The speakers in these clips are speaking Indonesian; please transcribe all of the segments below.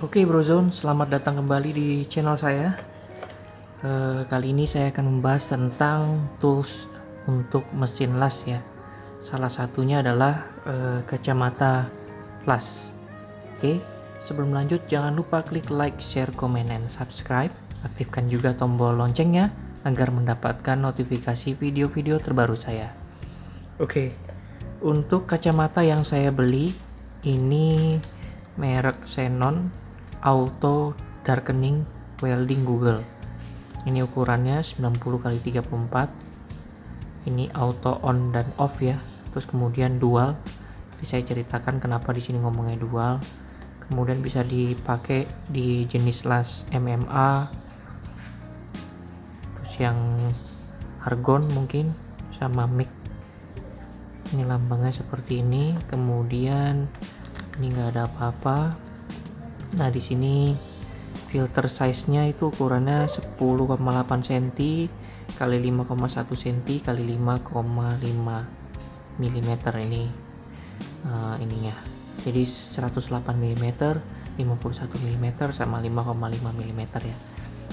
Oke Brozone, selamat datang kembali di channel saya. Kali ini saya akan membahas tentang tools untuk mesin las ya. Salah satunya adalah kacamata las. Oke, sebelum lanjut jangan lupa klik like, share, comment, and subscribe. Aktifkan juga tombol loncengnya agar mendapatkan notifikasi video-video terbaru saya. Oke, untuk kacamata yang saya beli ini merek Xenon Auto Darkening Welding Google. Ini ukurannya 90x34. Ini auto on dan off ya. Terus kemudian dual. Jadi saya ceritakan kenapa di sini ngomongnya dual. Kemudian bisa dipakai di jenis las MMA. Terus yang argon mungkin sama mic. Ini lambangnya seperti ini. Kemudian ini nggak ada apa-apa. Nah di sini filter size-nya itu ukurannya 10,8 cm kali 5,1 cm kali 5,5 mm ini ininya. Jadi 108 mm, 51 mm sama 5,5 mm ya.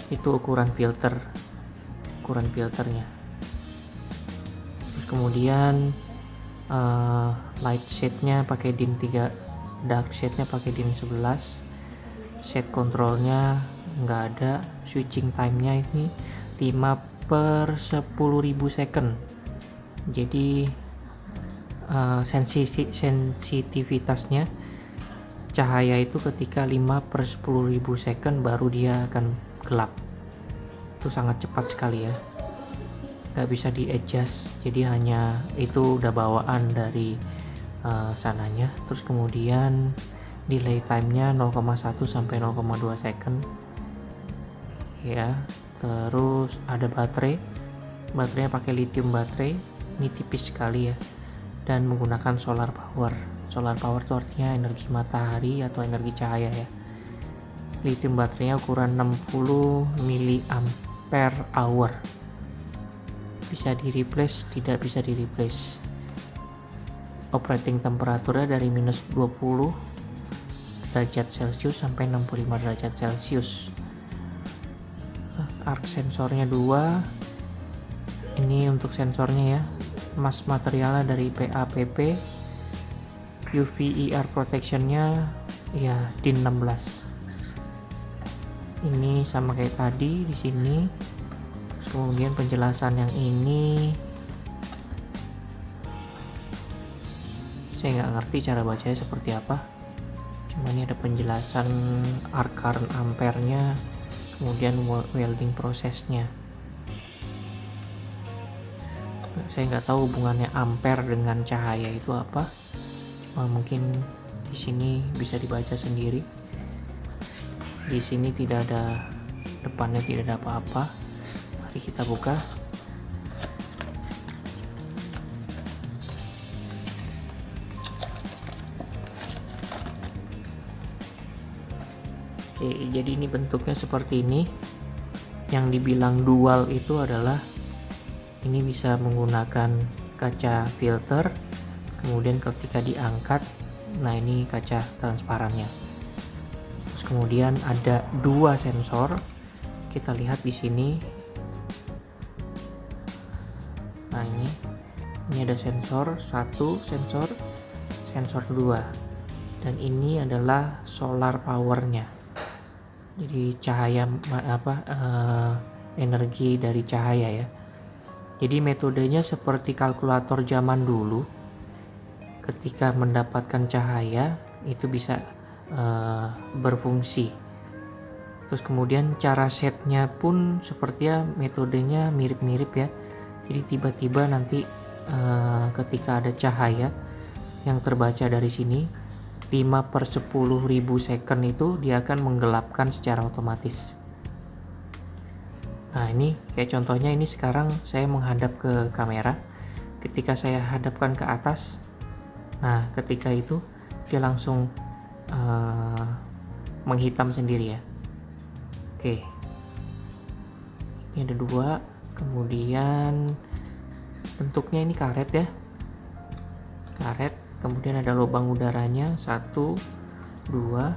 Itu ukuran filternya. Terus kemudian light shade-nya pakai DIN 3, dark shade-nya pakai DIN 11. Set controlnya nggak ada. Switching time-nya ini 5/10.000 second. Jadi sensitivitasnya cahaya itu ketika 5/10.000 second baru dia akan gelap. Itu sangat cepat sekali ya, nggak bisa di adjust, jadi hanya itu udah bawaan dari sananya. Terus kemudian delay time-nya 0,1 sampai 0,2 second ya. Terus ada baterainya pakai lithium baterai, ini tipis sekali ya, dan menggunakan solar power itu artinya energi matahari atau energi cahaya ya. Lithium baterainya ukuran 60 mAh. Bisa di replace, tidak bisa di replace. Operating temperaturnya dari minus 20 derajat Celcius sampai 65 derajat Celcius. Arc sensornya 2. Ini untuk sensornya ya. Mass materialnya dari PAPP. UV IR protectionnya ya DIN 16. Ini sama kayak tadi di sini. Kemudian penjelasan yang ini saya nggak ngerti cara bacanya seperti apa. Cuma ini ada penjelasan arc current ampere-nya, kemudian welding prosesnya. Saya nggak tahu hubungannya ampere dengan cahaya itu apa. Mungkin di sini bisa dibaca sendiri. Di sini tidak ada, depannya tidak ada apa-apa. Mari kita buka. Oke, jadi ini bentuknya seperti ini. Yang dibilang dual itu adalah ini bisa menggunakan kaca filter, kemudian ketika diangkat, nah ini kaca transparannya. Terus kemudian ada dua sensor. Kita lihat di sini. Nah ini ada sensor 1, sensor 2, dan ini adalah solar powernya. Jadi cahaya energi dari cahaya ya. Jadi metodenya seperti kalkulator zaman dulu. Ketika mendapatkan cahaya itu bisa berfungsi. Terus kemudian cara setnya pun sepertinya metodenya mirip-mirip ya. Jadi tiba-tiba nanti ketika ada cahaya yang terbaca dari sini 5/10.000 second itu dia akan menggelapkan secara otomatis. Nah ini kayak contohnya, ini sekarang saya menghadap ke kamera. Ketika saya hadapkan ke atas, nah ketika itu dia langsung menghitam sendiri ya. Oke, ini ada dua. Kemudian bentuknya ini karet ya, karet. Kemudian ada lubang udaranya 1, 2,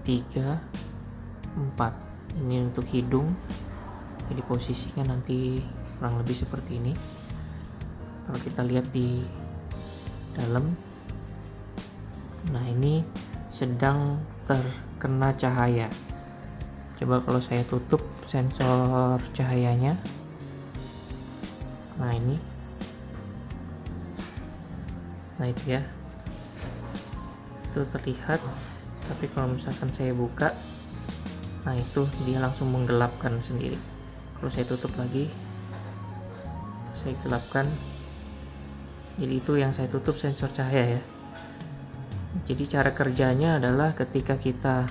3, 4. Ini untuk hidung, jadi posisinya nanti kurang lebih seperti ini. Kalau kita lihat di dalam, nah ini sedang terkena cahaya. Coba kalau saya tutup sensor cahayanya, nah ini, nah itu ya, itu terlihat. Tapi kalau misalkan saya buka, nah itu dia langsung menggelapkan sendiri. Kalau saya tutup lagi, saya gelapkan, jadi itu yang saya tutup sensor cahaya ya. Jadi cara kerjanya adalah ketika kita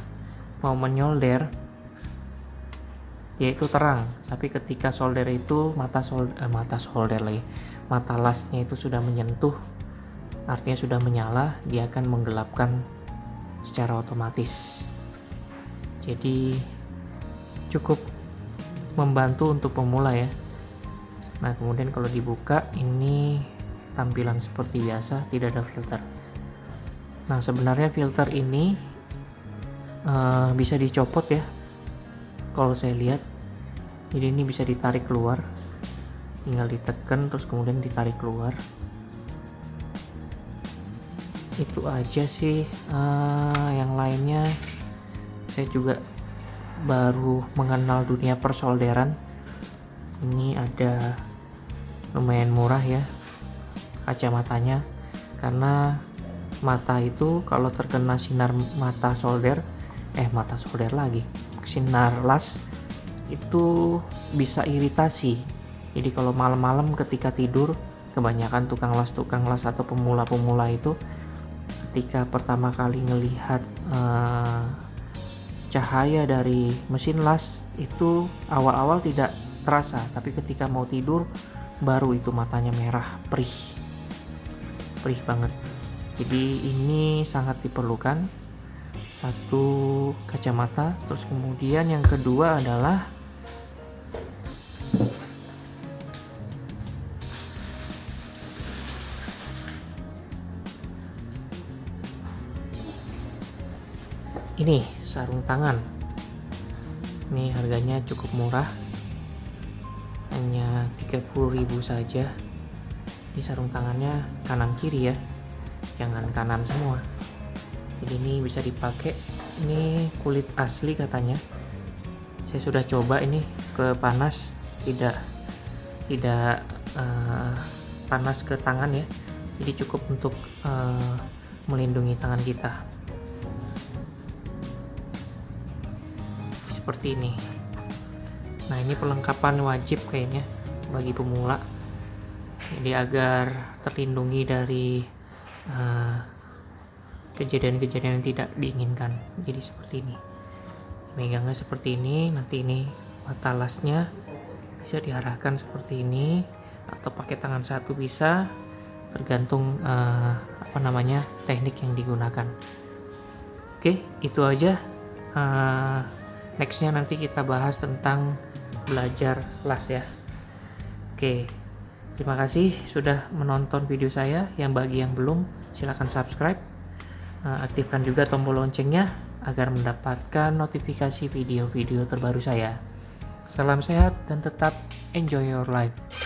mau menyolder, yaitu terang, tapi ketika solder itu mata lasnya itu sudah menyentuh, artinya sudah menyala, dia akan menggelapkan secara otomatis. Jadi cukup membantu untuk pemula ya. Nah kemudian kalau dibuka, ini tampilan seperti biasa, tidak ada filter. Nah sebenarnya filter ini bisa dicopot ya, kalau saya lihat. Jadi ini bisa ditarik keluar, tinggal ditekan terus kemudian ditarik keluar. Itu aja sih. Yang lainnya saya juga baru mengenal dunia persolderan. Ini ada lumayan murah ya kacamatanya, karena mata itu kalau terkena sinar sinar las itu bisa iritasi. Jadi kalau malam-malam ketika tidur, kebanyakan tukang las atau pemula-pemula itu ketika pertama kali ngelihat cahaya dari mesin las itu awal-awal tidak terasa, tapi ketika mau tidur baru itu matanya merah, perih banget. Jadi ini sangat diperlukan satu kacamata. Terus kemudian yang kedua adalah ini sarung tangan. Ini harganya cukup murah, hanya 30.000 saja. Ini sarung tangannya kanan kiri ya, jangan kanan semua. Jadi ini bisa dipakai. Ini kulit asli katanya. Saya sudah coba ini ke panas, tidak panas ke tangan ya. Jadi cukup untuk melindungi tangan kita. Seperti ini. Nah ini perlengkapan wajib kayaknya bagi pemula, jadi agar terlindungi dari kejadian-kejadian yang tidak diinginkan. Jadi seperti ini, megangnya seperti ini. Nanti ini mata lasnya bisa diarahkan seperti ini, atau pakai tangan satu bisa, tergantung teknik yang digunakan. Oke, itu aja. Nextnya nanti kita bahas tentang belajar las ya. Oke, terima kasih sudah menonton video saya. Yang bagi yang belum, silahkan subscribe, aktifkan juga tombol loncengnya agar mendapatkan notifikasi video-video terbaru saya. Salam sehat dan tetap enjoy your life.